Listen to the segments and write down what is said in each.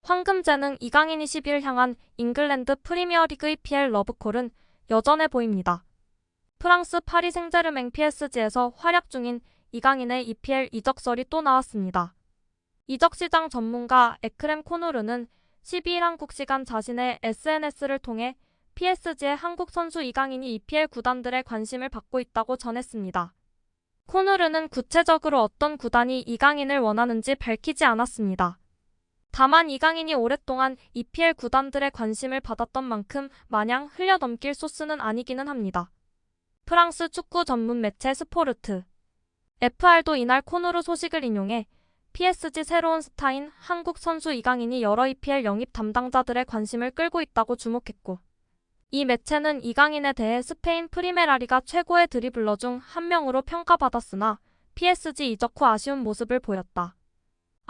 황금재능 이강인이 10일 향한 잉글랜드 프리미어리그 EPL 러브콜은 여전해 보입니다. 프랑스 파리 생제르맹 PSG에서 활약 중인 이강인의 EPL 이적설이 또 나왔습니다. 이적시장 전문가 에크렘 코누르는 12일 한국 시간 자신의 SNS를 통해 PSG의 한국 선수 이강인이 EPL 구단들의 관심을 받고 있다고 전했습니다. 코누르는 구체적으로 어떤 구단이 이강인을 원하는지 밝히지 않았습니다. 다만 이강인이 오랫동안 EPL 구단들의 관심을 받았던 만큼 마냥 흘려넘길 소스는 아니기는 합니다. 프랑스 축구 전문 매체 스포르트 FR도 이날 코누르 소식을 인용해 PSG 새로운 스타인 한국 선수 이강인이 여러 EPL 영입 담당자들의 관심을 끌고 있다고 주목했고, 이 매체는 이강인에 대해 스페인 프리메라리가 최고의 드리블러 중 한 명으로 평가받았으나 PSG 이적 후 아쉬운 모습을 보였다.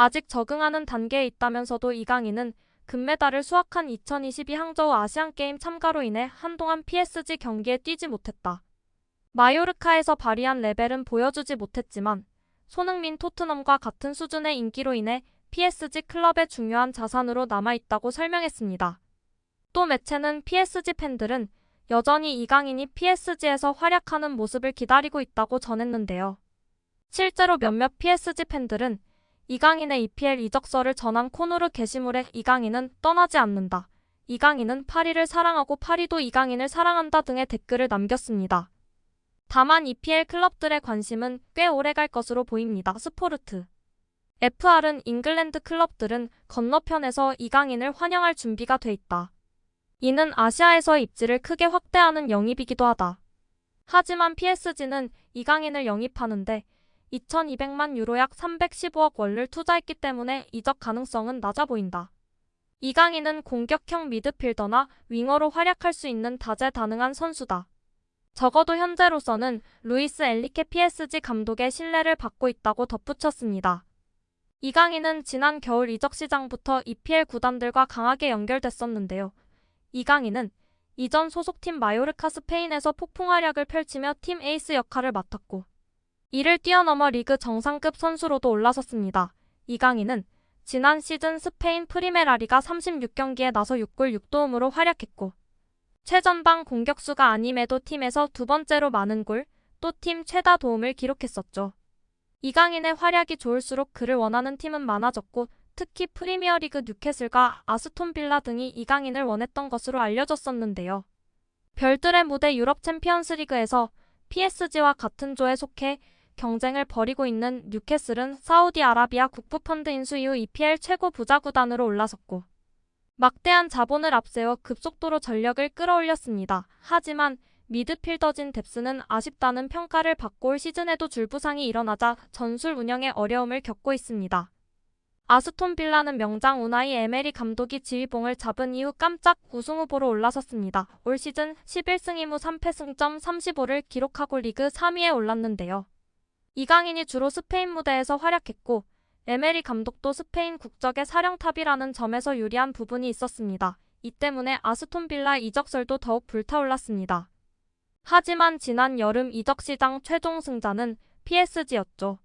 아직 적응하는 단계에 있다면서도 이강인은 금메달을 수확한 2022 항저우 아시안게임 참가로 인해 한동안 PSG 경기에 뛰지 못했다. 마요르카에서 발휘한 레벨은 보여주지 못했지만 손흥민 토트넘과 같은 수준의 인기로 인해 PSG 클럽의 중요한 자산으로 남아있다고 설명했습니다. 또 매체는 PSG 팬들은 여전히 이강인이 PSG에서 활약하는 모습을 기다리고 있다고 전했는데요. 실제로 몇몇 PSG 팬들은 이강인의 EPL 이적설을 전한 코누르 게시물에 이강인은 떠나지 않는다, 이강인은 파리를 사랑하고 파리도 이강인을 사랑한다 등의 댓글을 남겼습니다. 다만 EPL 클럽들의 관심은 꽤 오래갈 것으로 보입니다. 스포르트 FR은 잉글랜드 클럽들은 건너편에서 이강인을 환영할 준비가 돼 있다. 이는 아시아에서의 입지를 크게 확대하는 영입이기도 하다. 하지만 PSG는 이강인을 영입하는데 2,200만 유로 약 315억 원을 투자했기 때문에 이적 가능성은 낮아 보인다. 이강인은 공격형 미드필더나 윙어로 활약할 수 있는 다재다능한 선수다. 적어도 현재로서는 루이스 엔리케 PSG 감독의 신뢰를 받고 있다고 덧붙였습니다. 이강인은 지난 겨울 이적 시장부터 EPL 구단들과 강하게 연결됐었는데요. 이강인은 이전 소속팀 마요르카 스페인에서 폭풍 활약을 펼치며 팀 에이스 역할을 맡았고, 이를 뛰어넘어 리그 정상급 선수로도 올라섰습니다. 이강인은 지난 시즌 스페인 프리메라리가 36경기에 나서 6골 6도움으로 활약했고, 최전방 공격수가 아님에도 팀에서 두 번째로 많은 골, 또 팀 최다 도움을 기록했었죠. 이강인의 활약이 좋을수록 그를 원하는 팀은 많아졌고, 특히 프리미어리그 뉴캐슬과 아스톤 빌라 등이 이강인을 원했던 것으로 알려졌었는데요. 별들의 무대 유럽 챔피언스리그에서 PSG와 같은 조에 속해 경쟁을 벌이고 있는 뉴캐슬은 사우디아라비아 국부펀드 인수 이후 EPL 최고 부자 구단으로 올라섰고, 막대한 자본을 앞세워 급속도로 전력을 끌어올렸습니다. 하지만 미드필더진 뎁스는 아쉽다는 평가를 받고 올 시즌에도 줄부상이 일어나자 전술 운영에 어려움을 겪고 있습니다. 아스톤 빌라는 명장 우나이 에메리 감독이 지휘봉을 잡은 이후 깜짝 우승 후보로 올라섰습니다. 올 시즌 11승 2무 3패 승점 35를 기록하고 리그 3위에 올랐는데요. 이강인이 주로 스페인 무대에서 활약했고, 에메리 감독도 스페인 국적의 사령탑이라는 점에서 유리한 부분이 있었습니다. 이 때문에 아스톤 빌라 이적설도 더욱 불타올랐습니다. 하지만 지난 여름 이적시장 최종 승자는 PSG였죠.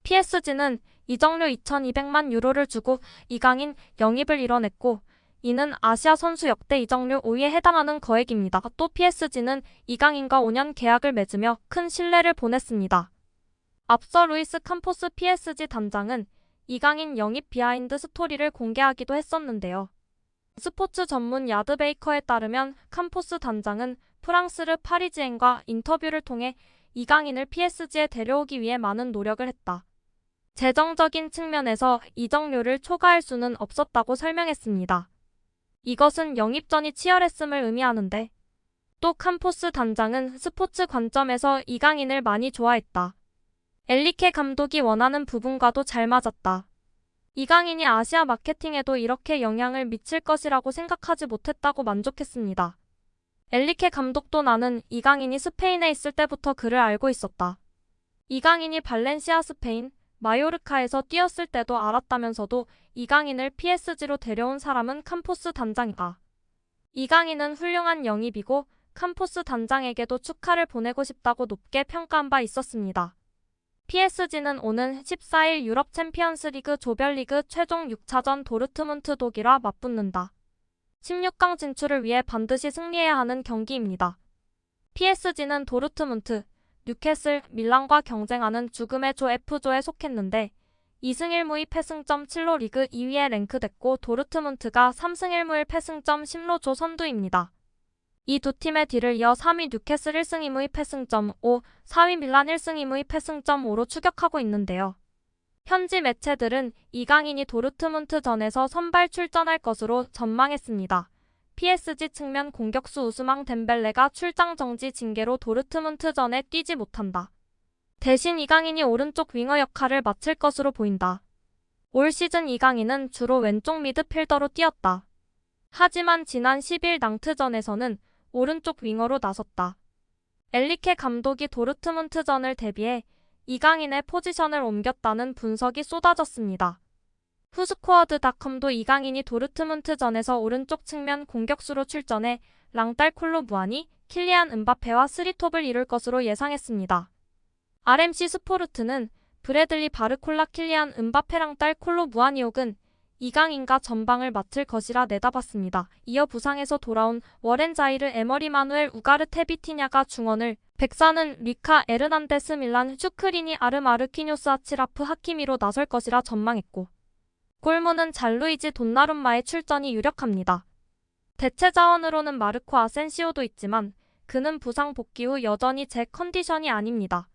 PSG는 이적료 2,200만 유로를 주고 이강인 영입을 이뤄냈고, 이는 아시아 선수 역대 이적료 5위에 해당하는 거액입니다. 또 PSG는 이강인과 5년 계약을 맺으며 큰 신뢰를 보냈습니다. 앞서 루이스 캄포스 PSG 단장은 이강인 영입 비하인드 스토리를 공개하기도 했었는데요. 스포츠 전문 야드 베이커에 따르면 캄포스 단장은 프랑스르 파리지앵과 인터뷰를 통해 이강인을 PSG에 데려오기 위해 많은 노력을 했다. 재정적인 측면에서 이적료를 초과할 수는 없었다고 설명했습니다. 이것은 영입전이 치열했음을 의미하는데, 또 캄포스 단장은 스포츠 관점에서 이강인을 많이 좋아했다. 엔리케 감독이 원하는 부분과도 잘 맞았다. 이강인이 아시아 마케팅에도 이렇게 영향을 미칠 것이라고 생각하지 못했다고 만족했습니다. 엔리케 감독도 나는 이강인이 스페인에 있을 때부터 그를 알고 있었다. 이강인이 발렌시아 스페인, 마요르카에서 뛰었을 때도 알았다면서도 이강인을 PSG로 데려온 사람은 캄포스 단장이다. 이강인은 훌륭한 영입이고 캄포스 단장에게도 축하를 보내고 싶다고 높게 평가한 바 있었습니다. PSG는 오는 14일 유럽 챔피언스리그 조별리그 최종 6차전 도르트문트 독일과 맞붙는다. 16강 진출을 위해 반드시 승리해야 하는 경기입니다. PSG는 도르트문트, 뉴캐슬, 밀란과 경쟁하는 죽음의 조 F조에 속했는데 2승 1무 2패승점 7로 리그 2위에 랭크됐고 도르트문트가 3승 1무 1패승점 10로 조 선두입니다. 이 두 팀의 뒤를 이어 3위 뉴캐슬 1승 2무 2패승점 5, 4위 밀란 1승 2무 2패승점 5로 추격하고 있는데요. 현지 매체들은 이강인이 도르트문트전에서 선발 출전할 것으로 전망했습니다. PSG 측면 공격수 우스망 덴벨레가 출장 정지 징계로 도르트문트전에 뛰지 못한다. 대신 이강인이 오른쪽 윙어 역할을 맡을 것으로 보인다. 올 시즌 이강인은 주로 왼쪽 미드필더로 뛰었다. 하지만 지난 10일 낭트전에서는 오른쪽 윙어로 나섰다. 엘리케 감독이 도르트문트전을 대비해 이강인의 포지션을 옮겼다는 분석이 쏟아졌습니다. 후스코어드닷컴도 이강인이 도르트문트전에서 오른쪽 측면 공격수로 출전해 랑딸 콜로 무아니, 킬리안 은바페와 쓰리톱을 이룰 것으로 예상했습니다. RMC 스포르트는 브래들리 바르콜라 킬리안 은바페 랑딸 콜로 무아니 혹은 이강인과 전방을 맡을 것이라 내다봤습니다. 이어 부상에서 돌아온 워렌 자이르 에머리 마누엘 우가르테 비티냐가 중원을, 백사는 리카 에르난데스 밀란 슈크리니 아르마르키뇨스 아치라프 하키미로 나설 것이라 전망했고 골문은 잘루이지 돈나룸마의 출전이 유력합니다. 대체 자원으로는 마르코 아센시오도 있지만 그는 부상 복귀 후 여전히 제 컨디션이 아닙니다.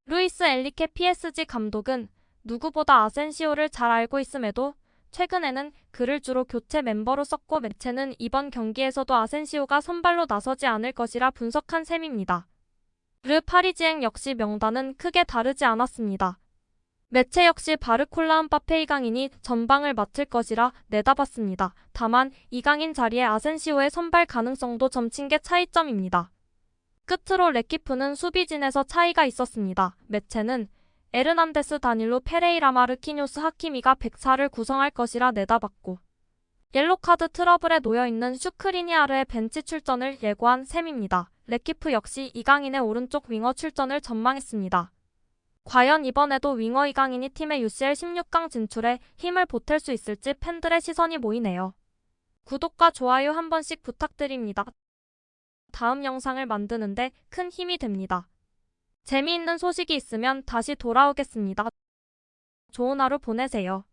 루이스 엘리케 PSG 감독은 누구보다 아센시오를 잘 알고 있음에도 최근에는 그를 주로 교체 멤버로 썼고 매체는 이번 경기에서도 아센시오가 선발로 나서지 않을 것이라 분석한 셈입니다. 르 파리지앵 역시 명단은 크게 다르지 않았습니다. 매체 역시 바르콜라 은바페 이강인이 전방을 맡을 것이라 내다봤습니다. 다만 이강인 자리에 아센시오의 선발 가능성도 점친 게 차이점입니다. 끝으로 레키프는 수비진에서 차이가 있었습니다. 매체는 에르난데스 다닐로 페레이라 마르키뇨스 하키미가 백사를 구성할 것이라 내다봤고 옐로카드 트러블에 놓여있는 슈크리니아르의 벤치 출전을 예고한 셈입니다. 레키프 역시 이강인의 오른쪽 윙어 출전을 전망했습니다. 과연 이번에도 윙어 이강인이 팀의 UCL 16강 진출에 힘을 보탤 수 있을지 팬들의 시선이 모이네요. 구독과 좋아요 한 번씩 부탁드립니다. 다음 영상을 만드는데 큰 힘이 됩니다. 재미있는 소식이 있으면 다시 돌아오겠습니다. 좋은 하루 보내세요.